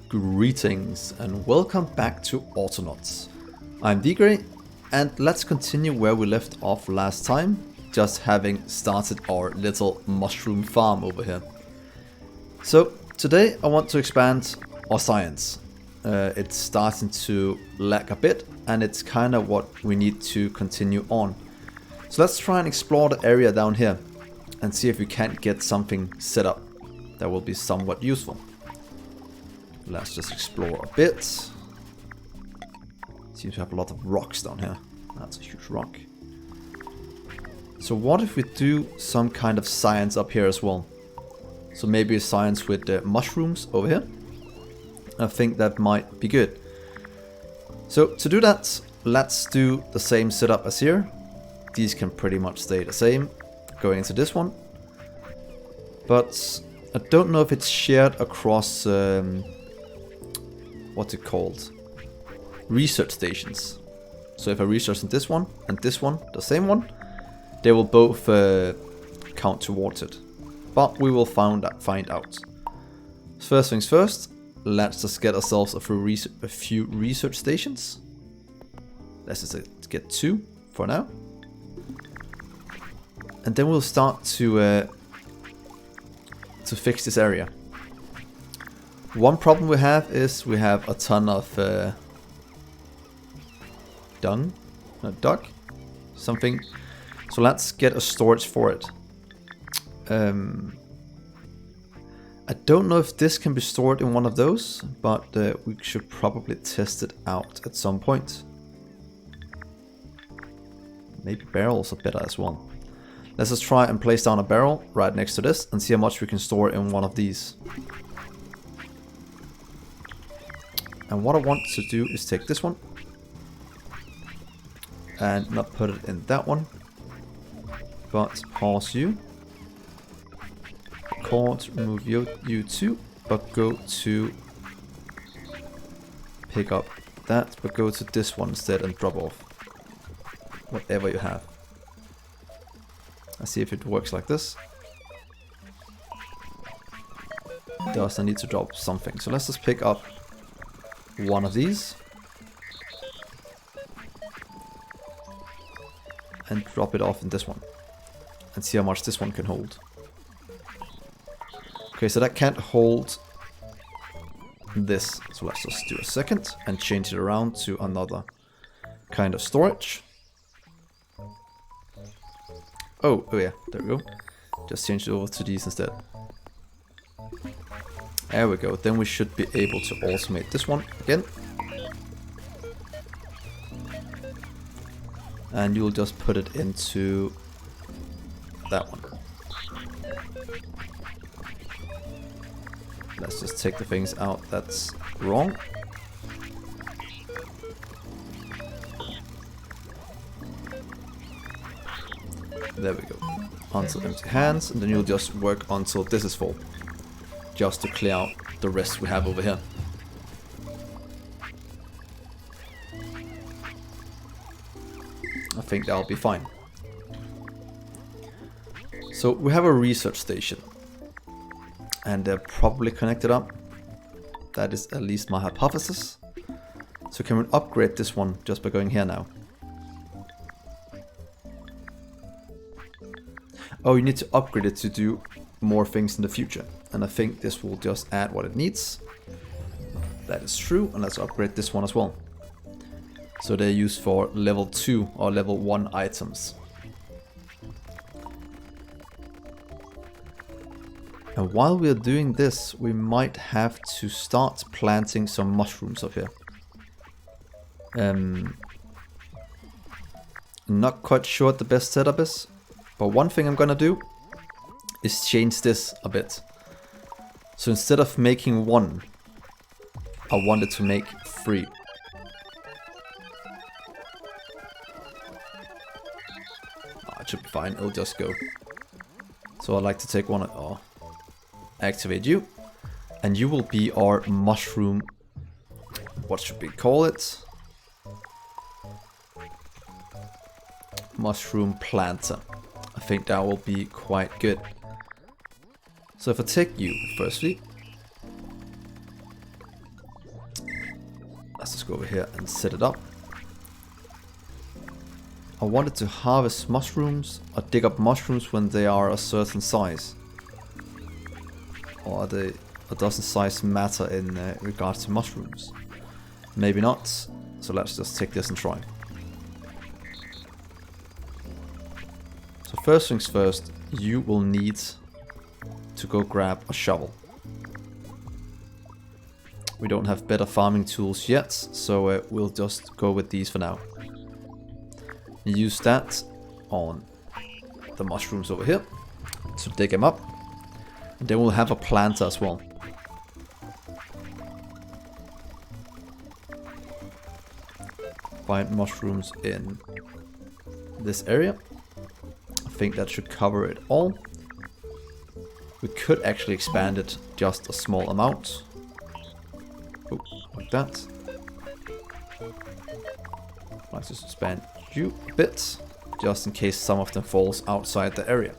Greetings and welcome back to Autonauts. I'm Dgray and let's continue where we left off last time, just having started our little mushroom farm over here. So today I want to expand our science. It's starting to lag a bit and it's kind of what we need to continue on. So let's try and explore the area down here and see if we can't get something set up that will be somewhat useful. Let's just explore a bit. Seems to have a lot of rocks down here. That's a huge rock. So what if we do some kind of science up here as well? So maybe a science with the mushrooms over here. I think that might be good. So to do that, let's do the same setup as here. These can pretty much stay the same going into this one. But I don't know if it's shared across what's it called? Research stations. So if I research in this one and this one, the same one, they will both count towards it. But we will find out. First things first, let's just get ourselves a few research stations. Let's just get 2 for now. And then we'll start to fix this area. One problem we have is we have a ton of duck, something. So let's get a storage for it. I don't know if this can be stored in one of those, but we should probably test it out at some point. Maybe barrels are better as well. Let's just try and place down a barrel right next to this and see how much we can store in one of these. And what I want to do is take this one and not put it in that one, but pause you. Can't remove you too, but go to pick up that, but go to this one instead and drop off whatever you have. Let's see if it works like this. It does. I need to drop something, so let's just pick up one of these and drop it off in this one and see how much this one can hold. Okay, so that can't hold this, so let's just do a second and change it around to another kind of storage. Oh yeah, there we go. Just change it over to these instead. There we go, then we should be able to automate this one again. And you'll just put it into that one. Let's just take the things out that's wrong. There we go. Until empty hands, and then you'll just work until this is full. Just to clear out the rest we have over here. I think that'll be fine. So we have a research station. And they're probably connected up. That is at least my hypothesis. So can we upgrade this one just by going here now? Oh, you need to upgrade it to do more things in the future. And I think this will just add what it needs. That is true, and let's upgrade this one as well. So they're used for level 2 or level 1 items. And while we're doing this, we might have to start planting some mushrooms up here. Not quite sure what the best setup is, but one thing I'm gonna do is change this a bit. So instead of making 1, I wanted to make 3. It should be fine, it'll just go. So I'd like to take one, activate you, and you will be our mushroom, what should we call it? Mushroom planter. I think that will be quite good. So if I take you firstly, go over here and set it up. I wanted to harvest mushrooms or dig up mushrooms when they are a certain size. Or doesn't size matter in regards to mushrooms? Maybe not. So let's just take this and try. So first things first, you will need to go grab a shovel. We don't have better farming tools yet, so we'll just go with these for now. Use that on the mushrooms over here to dig them up. And then we'll have a planter as well. Find mushrooms in this area. I think that should cover it all. We could actually expand it just a small amount. Oh, like that. Let's just expand you a bit, just in case some of them falls outside the area.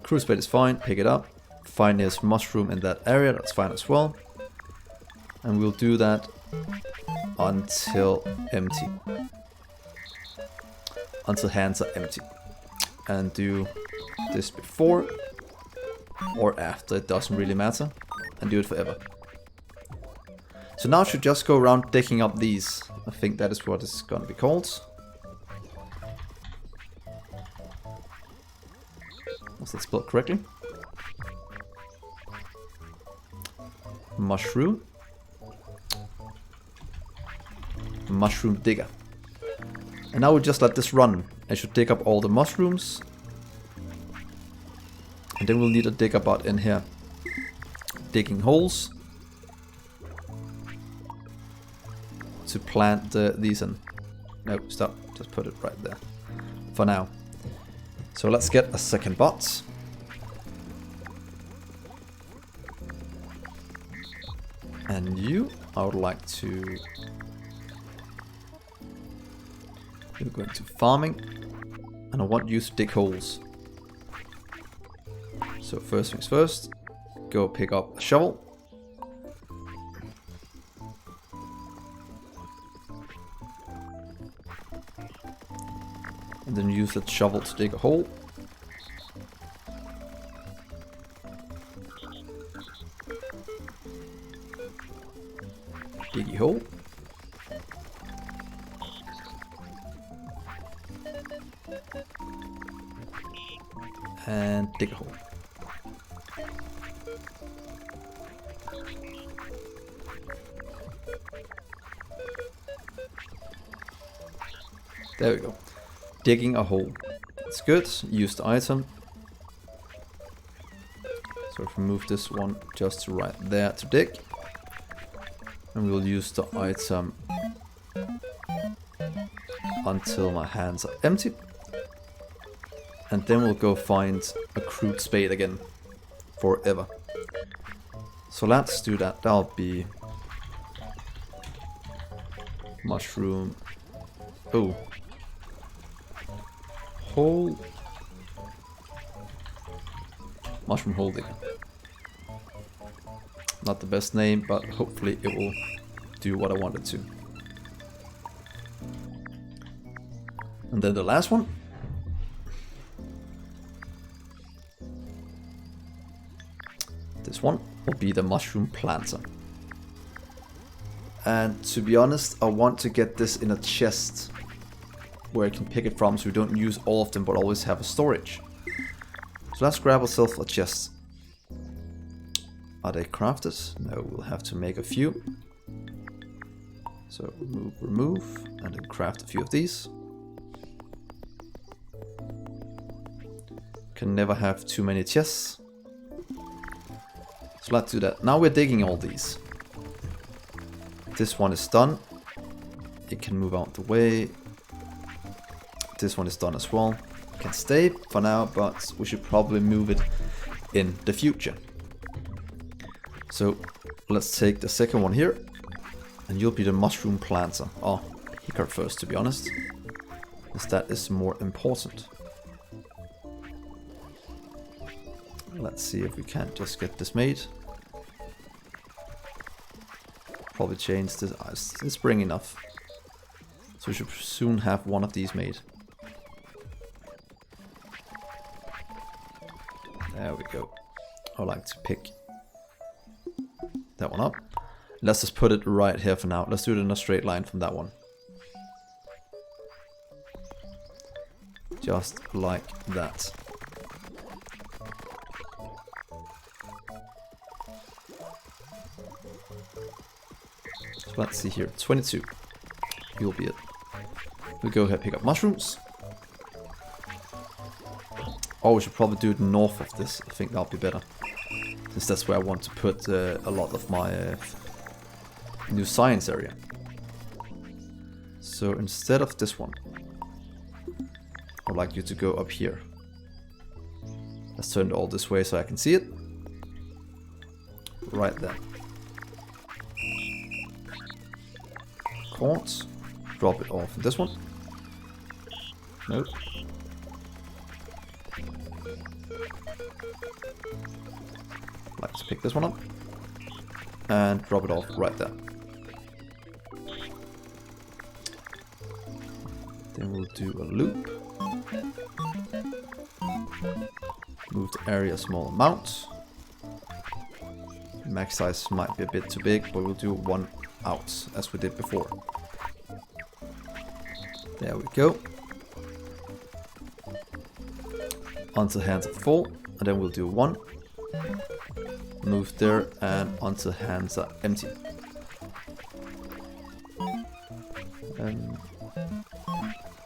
Cruise bait is fine, pick it up. Find this mushroom in that area, that's fine as well. And we'll do that until empty. Until hands are empty. And do this before or after, it doesn't really matter. And do it forever. So now I should just go around digging up these. I think that is what it's gonna be called. Was that spelled correctly? Mushroom. Mushroom digger. And now we'll just let this run. I should dig up all the mushrooms. And then we'll need a digger bot in here. Digging holes. To plant these in. No, stop. Just put it right there. For now. So let's get a second bot. And you, I would like to... You're going to farming. And I want you to dig holes. So first things first. Go pick up a shovel. And then use that shovel to dig a hole. Diggy hole. And dig a hole. There we go. Digging a hole. It's good. Use the item. So if we move this one just right there to dig. And we'll use the item until my hands are empty. And then we'll go find a crude spade again. Forever. So let's do that. That'll be... Mushroom. Oh. Hole. Mushroom hole digger. Not the best name, but hopefully it will do what I want it to. And then the last one. This one will be the mushroom planter. And to be honest, I want to get this in a chest where I can pick it from, so we don't use all of them but always have a storage. So let's grab ourselves a chest. Are they crafted? No, we'll have to make a few. So remove, and then craft a few of these. Can never have too many chests. So let's do that. Now we're digging all these. This one is done. It can move out the way. This one is done as well. It can stay for now, but we should probably move it in the future. So let's take the second one here. And you'll be the mushroom planter. Oh, Hiccup first, to be honest. Because that is more important. Let's see if we can't just get this made. Probably change this. It's spring enough. So we should soon have one of these made. There we go. I like to pick that one up. Let's just put it right here for now. Let's do it in a straight line from that one. Just like that. So let's see here. 22. You'll be it. We'll go ahead and pick up mushrooms. Oh, we should probably do it north of this. I think that'll be better. Since that's where I want to put a lot of my new science area. So instead of this one, I'd like you to go up here. Let's turn it all this way so I can see it. Right there. Quartz. Drop it off in this one. Nope. Let's pick this one up. And drop it off right there. Then we'll do a loop. Move the area a small amount. Max size might be a bit too big, but we'll do one out as we did before. There we go. Until hands are full, and then we'll do one. Move there, and until hands are empty. And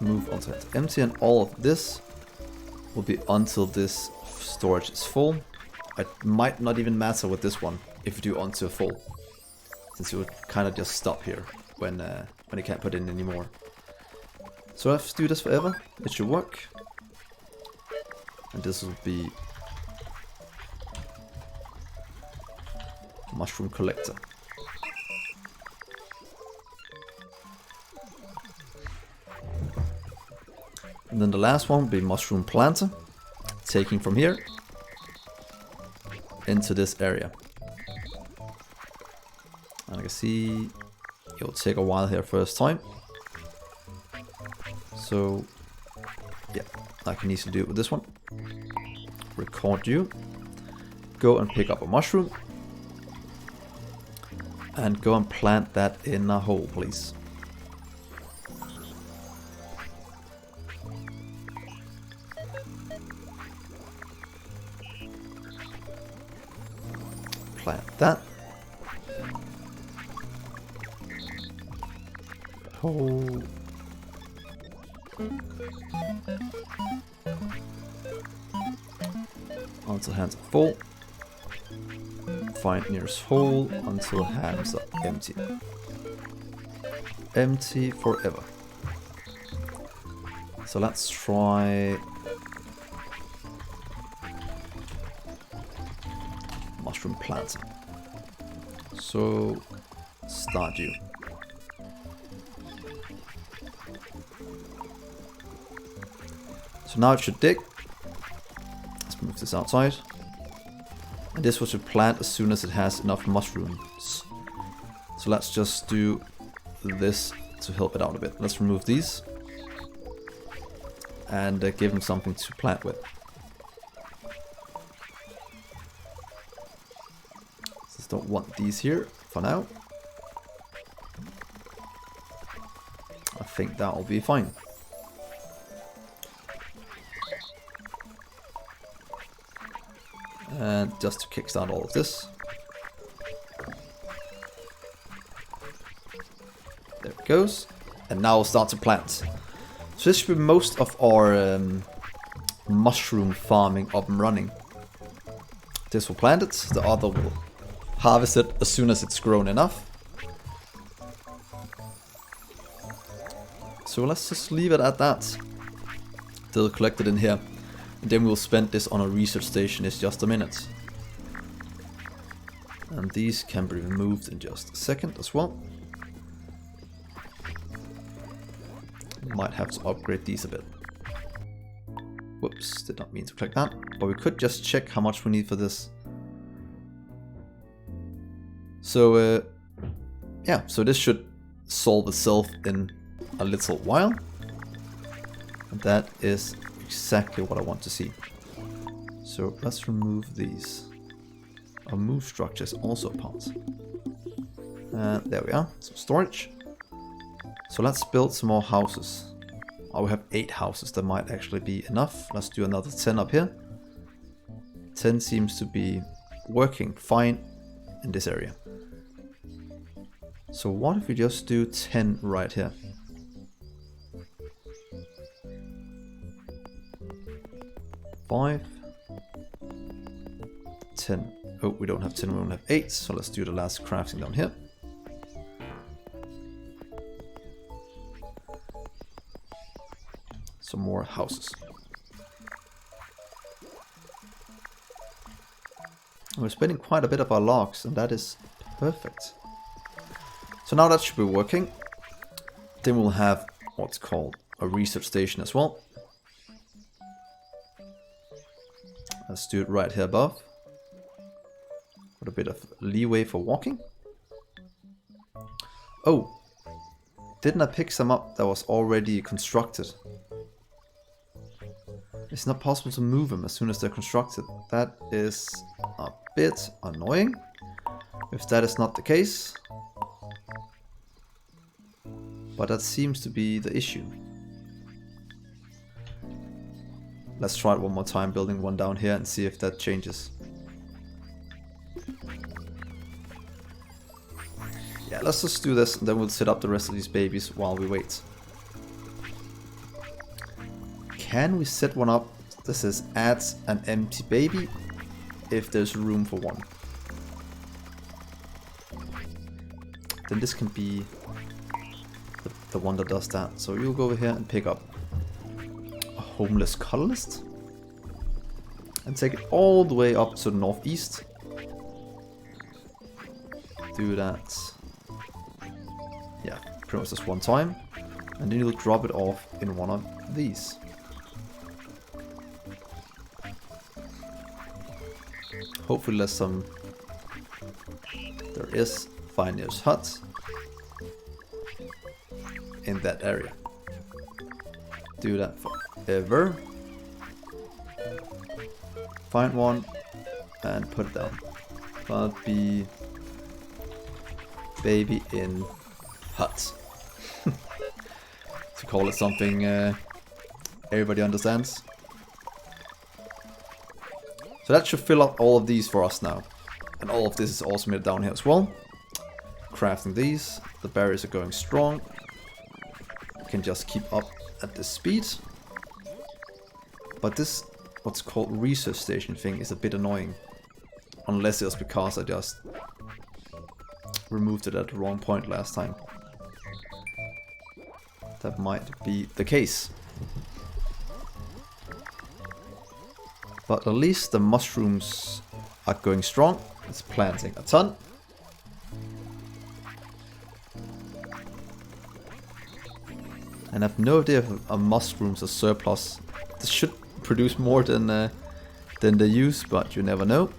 move until hands are empty, and all of this will be until this storage is full. It might not even matter with this one if you do until full, since it would kind of just stop here when you can't put in anymore. So I have to do this forever. It should work. And this will be mushroom collector. And then the last one will be mushroom planter, taking from here into this area. And I can see it'll take a while here first time. So yeah, I can easily do it with this one. Record you. Go and pick up a mushroom. And go and plant that in a hole, please. Plant that. Hole. Until hands are full. Find nearest hole until hands are empty. Empty forever. So let's try mushroom planter. So start you. So now it should dig. Let's move this outside. And this one should plant as soon as it has enough mushrooms. So let's just do this to help it out a bit. Let's remove these. And give them something to plant with. Just don't want these here for now. I think that will be fine. And just to kickstart all of this. There it goes. And now we'll start to plant. So this should be most of our mushroom farming up and running. This will plant it, the other will harvest it as soon as it's grown enough. So let's just leave it at that. They'll collect it in here. And then we'll spend this on a research station in just a minute. And these can be removed in just a second as well. Might have to upgrade these a bit. Whoops, did not mean to click that. But we could just check how much we need for this. So, yeah, so this should solve itself in a little while. And that is exactly what I want to see. So let's remove these. Our move structure is also a part. There we are, some storage. So let's build some more houses. Oh, we have 8 houses, that might actually be enough. Let's do another 10 up here. 10 seems to be working fine in this area. So what if we just do 10 right here? Five, 10. Oh, we don't have 10, we only have 8, so let's do the last crafting down here. Some more houses. We're spending quite a bit of our logs, and that is perfect. So now that should be working. Then we'll have what's called a research station as well. Let's do it right here above. With a bit of leeway for walking. Oh, didn't I pick some up that was already constructed? It's not possible to move them as soon as they're constructed. That is a bit annoying. If that is not the case. But that seems to be the issue. Let's try it one more time, building one down here and see if that changes. Yeah, let's just do this and then we'll set up the rest of these babies while we wait. Can we set one up? This says add an empty baby if there's room for one. Then this can be the one that does that. So you'll go over here and pick up a homeless colonist and take it all the way up to the northeast. Do that. Yeah, pretty much just one time. And then you'll drop it off in one of these. Hopefully there's some... There is Pioneer's Hut in that area. Do that forever. Find one and put it down. But be baby in hut. To call it something everybody understands. So that should fill up all of these for us now. And all of this is also made down here as well. Crafting these. The barriers are going strong. We can just keep up at this speed. But this, what's called research station thing, is a bit annoying. Unless it's because I just removed it at the wrong point last time. That might be the case. But at least the mushrooms are going strong. It's planting a ton. And I have no idea if a mushroom's a surplus. This should produce more than they use, but you never know.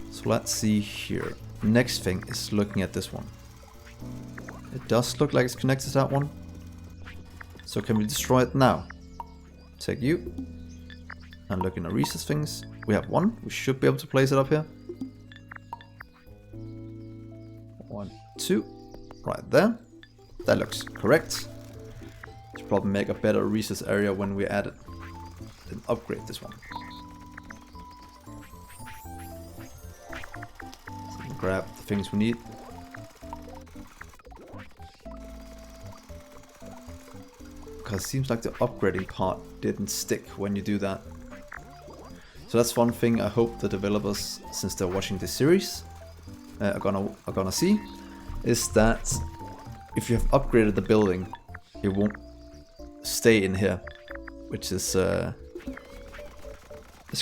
So let's see here. Next thing is looking at this one. It does look like it's connected to that one. So can we destroy it now? Take you. And look in the research things. We have one. We should be able to place it up here. 1, 2. Right there. That looks correct. Should probably make a better research area when we add it. Then upgrade this one. So we grab the things we need. Because it seems like the upgrading part didn't stick when you do that. So that's one thing I hope the developers, since they're watching this series, are gonna see, is that if you have upgraded the building, it won't stay in here, which is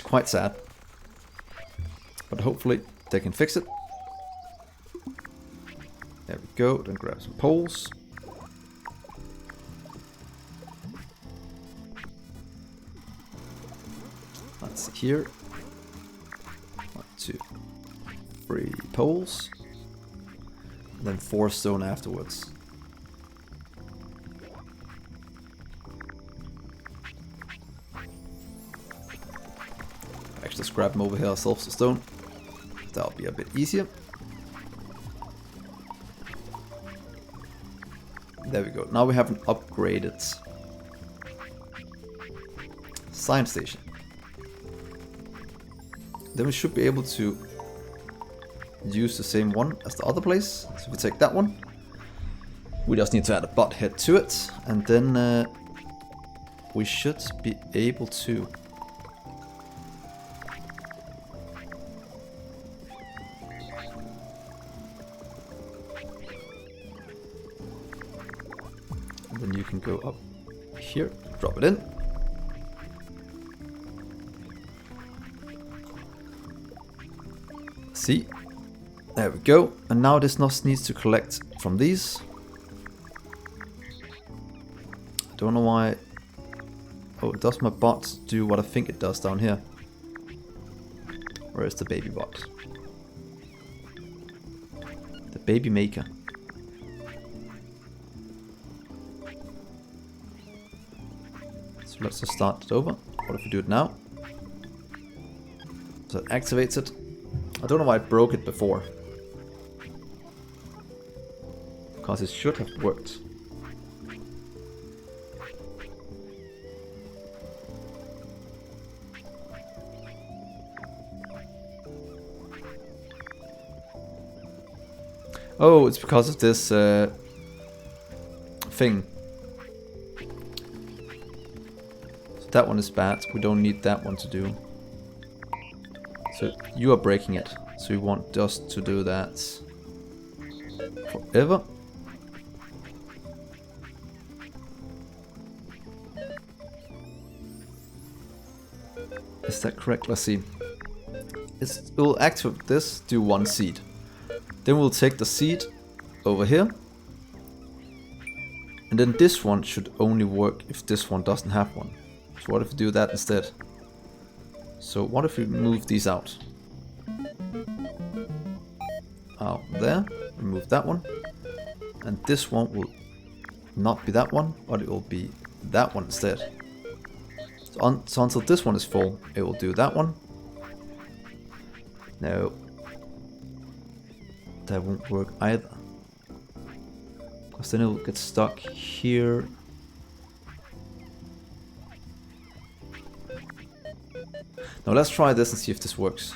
quite sad. But hopefully they can fix it. There we go. Then grab some poles. Let's see here. 1, 2, 3 poles. And then 4 stone afterwards. Actually, let's grab them over here ourselves, the stone. That'll be a bit easier. There we go. Now we have an upgraded science station. Then we should be able to use the same one as the other place. So if we take that one, we just need to add a butt head to it, and then we should be able to then you can go up here, drop it in. See? There we go. And now this NOS needs to collect from these. I don't know why. Oh, does my bot do what I think it does down here? Where is the baby bot? The baby maker. Let's just start it over. What if we do it now? So it activates it. I don't know why it broke it before. Because it should have worked. Oh, it's because of this thing. That one is bad. We don't need that one to do. So you are breaking it. So you want us to do that forever. Is that correct? Let's see. It will activate this, do 1 seed. Then we'll take the seed over here. And then this one should only work if this one doesn't have one. So what if we do that instead? So what if we move these out? Out there, remove that one. And this one will not be that one, but it will be that one instead. So until this one is full, it will do that one. No. That won't work either. Because then it will get stuck here. Now let's try this and see if this works.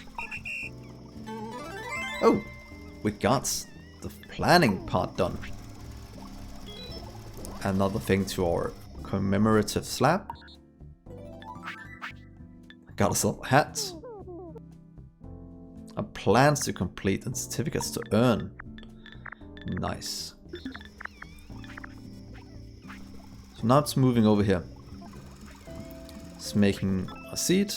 Oh, we got the planning part done. Another thing to our commemorative slab. Got ourselves a hat. Our plans to complete and certificates to earn. Nice. So now it's moving over here. It's making a seed.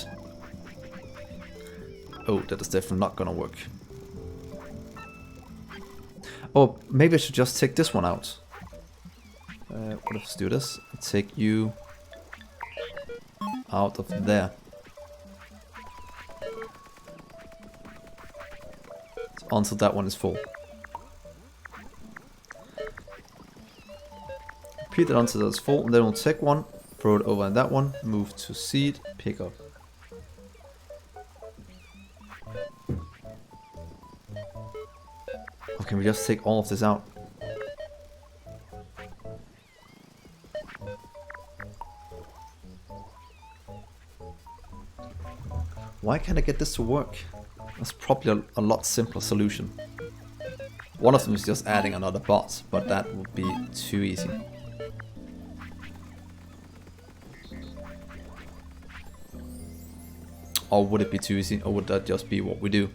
Oh, that is definitely not gonna work. Oh, maybe I should just take this one out. What if I do this? Take you out of there. Until that one is full. Repeat it until it's full, and then we'll take one, throw it over in that one, move to seed, pick up. Or can we just take all of this out? Why can't I get this to work? That's probably a lot simpler solution. One of them is just adding another bot, but that would be too easy. Or would it be too easy, or would that just be what we do?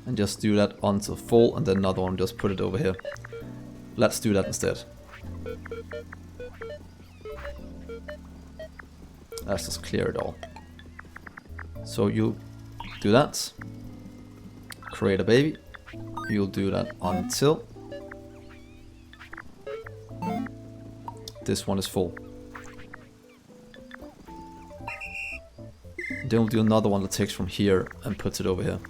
And just do that until full, and then another one, just put it over here. Let's do that instead. Let's just clear it all. So you do that, create a baby, you'll do that until this one is full. Then we'll do another one that takes from here and puts it over here.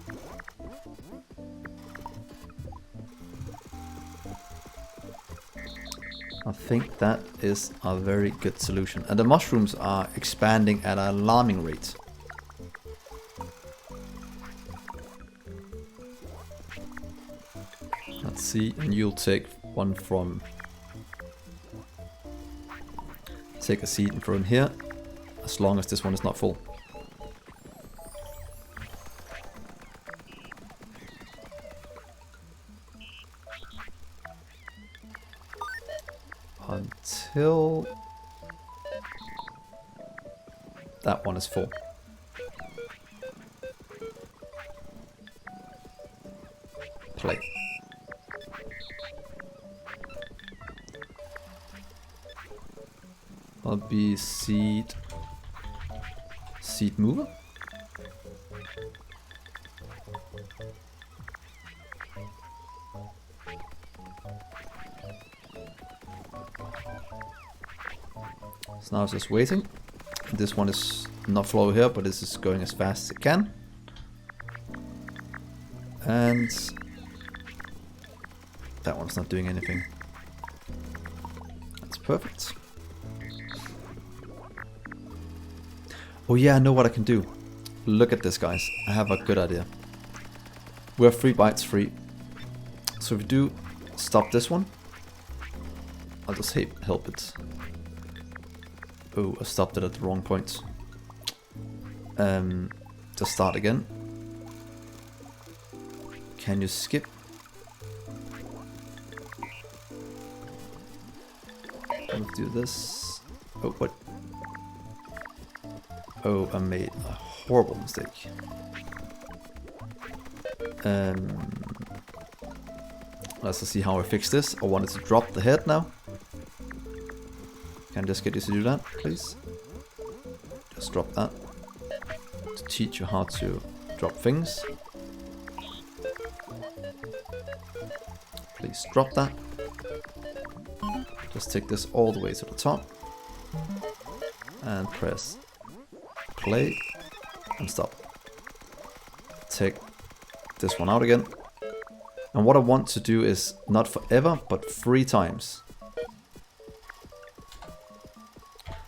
I think that is a very good solution. And the mushrooms are expanding at an alarming rate. Let's see, and you'll take one from... Take a seed and throw in here, as long as this one is not full. Until that one is full. Play. I'll be seed mover. So now it's just waiting. This one is not flow here, but this is going as fast as it can. And that one's not doing anything. That's perfect. Oh yeah, I know what I can do. Look at this, guys. I have a good idea. We have 3 bytes free. So if we do stop this one, I'll just help it. Oh, I stopped it at the wrong point. Just start again. Can you skip? Let's do this. Oh, what? Oh, I made a horrible mistake. Let's see how I fix this. I wanted to drop the head now. Can I just get you to do that, please? Just drop that. To teach you how to drop things. Please drop that. Just take this all the way to the top. And press play and stop. Take this one out again. And what I want to do is not forever, but 3 times.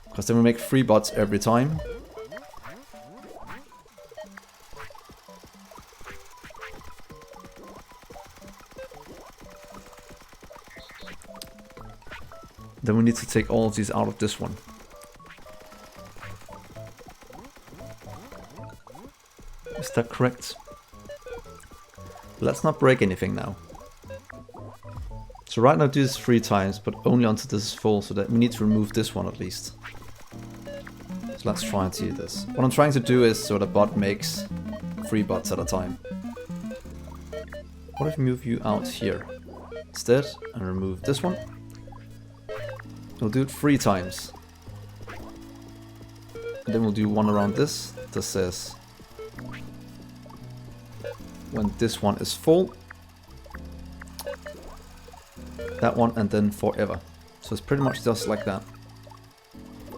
Because then we make 3 bots every time. Then we need to take all of these out of this one. Is that correct? Let's not break anything now. So right now do this 3 times, but only until this is full, so that we need to remove this one at least. So let's try and see this. What I'm trying to do is so the bot makes 3 bots at a time. What if we move you out here instead and remove this one? We'll do it 3 times. And then we'll do one around this that says when this one is full, that one, and then forever. So it's pretty much just like that.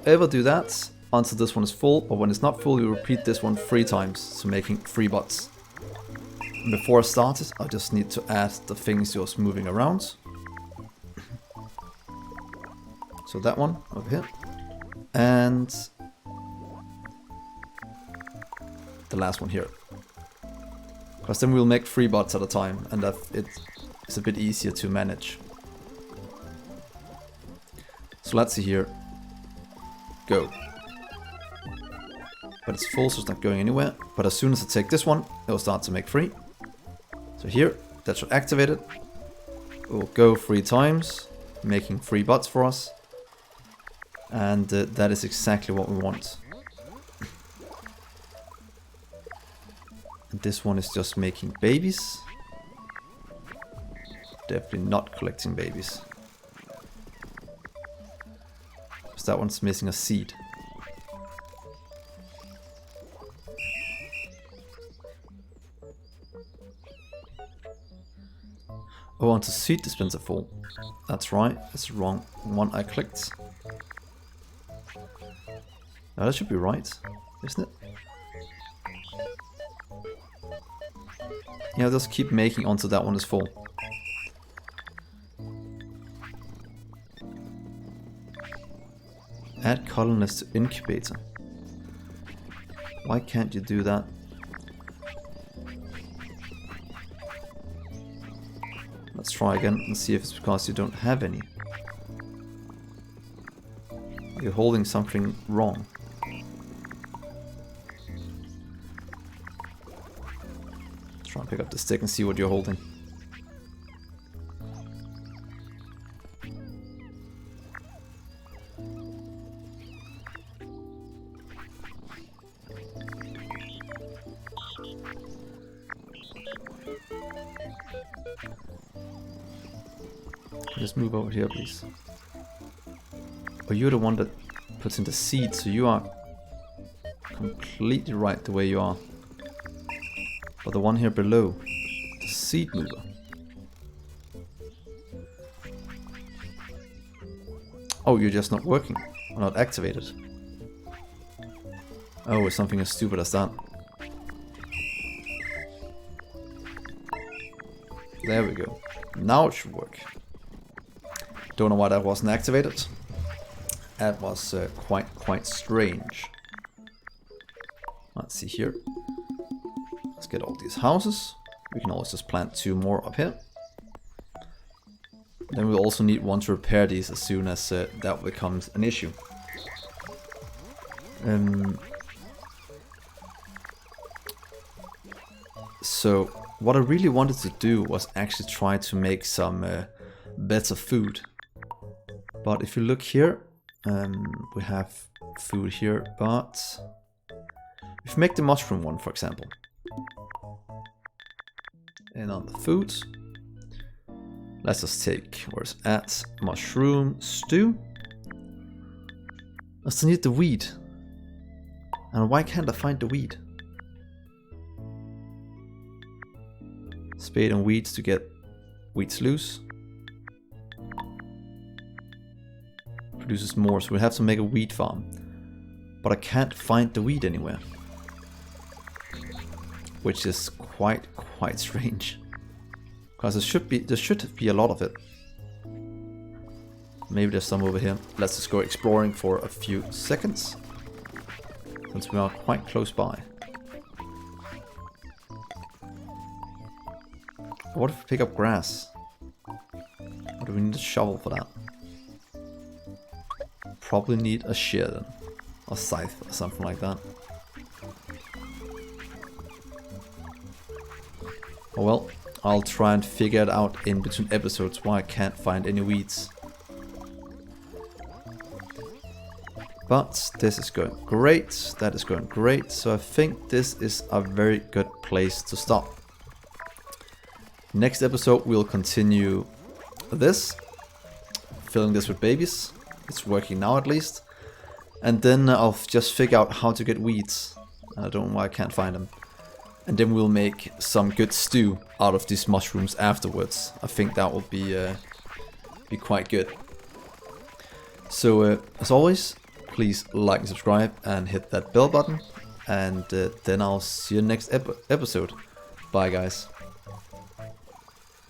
Ever do that until this one is full, or when it's not full, you repeat this one 3 times, so making 3 bots. And before I start it, I just need to add the things just moving around. So that one over here, and the last one here. Because then we'll make 3 bots at a time, and that it's a bit easier to manage. So let's see here. Go. But it's full, so it's not going anywhere. But as soon as I take this one, it will start to make 3. So here, that should activate it. It will go 3 times, making 3 bots for us. And that is exactly what we want. And this one is just making babies. Definitely not collecting babies. Because that one's missing a seed. Oh, onto seed dispenser full. That's right, it's the wrong one I clicked. Now that should be right, isn't it? Yeah, just keep making until that one is full. Add colonists to incubator. Why can't you do that? Let's try again and see if it's because you don't have any. You're holding something wrong. Try and pick up the stick and see what you're holding. Just move over here, please. Oh, you're the one that puts in the seed, so you are completely right the way you are. But the one here below, the seed mover. Oh, you're just not working, or not activated. Oh, it's something as stupid as that. There we go. Now it should work. Don't know why that wasn't activated. That was quite strange. Let's see here. Let's get all these houses. We can always just plant 2 more up here. Then we'll also need one to repair these as soon as that becomes an issue. So what I really wanted to do was actually try to make some better food. But if you look here, we have food here, but if you make the mushroom one, for example, and on the food, let's just take, where's at mushroom stew. I still need the weed. And why can't I find the weed? Spade and weeds to get weeds loose. Produces more, so we have to make a wheat farm. But I can't find the wheat anywhere. Which is quite strange. Because there should be a lot of it. Maybe there's some over here. Let's just go exploring for a few seconds. Since we are quite close by. What if we pick up grass? Or do we need a shovel for that? Probably need a shear then. Or scythe or something like that. Oh well, I'll try and figure it out in between episodes why I can't find any weeds. But this is going great, that is going great, so I think this is a very good place to stop. Next episode we'll continue this, filling this with babies. It's working now at least. And then I'll just figure out how to get weeds. I don't know why I can't find them. And then we'll make some good stew out of these mushrooms afterwards. I think that will be quite good. So as always, please like and subscribe and hit that bell button. And then I'll see you next episode. Bye guys.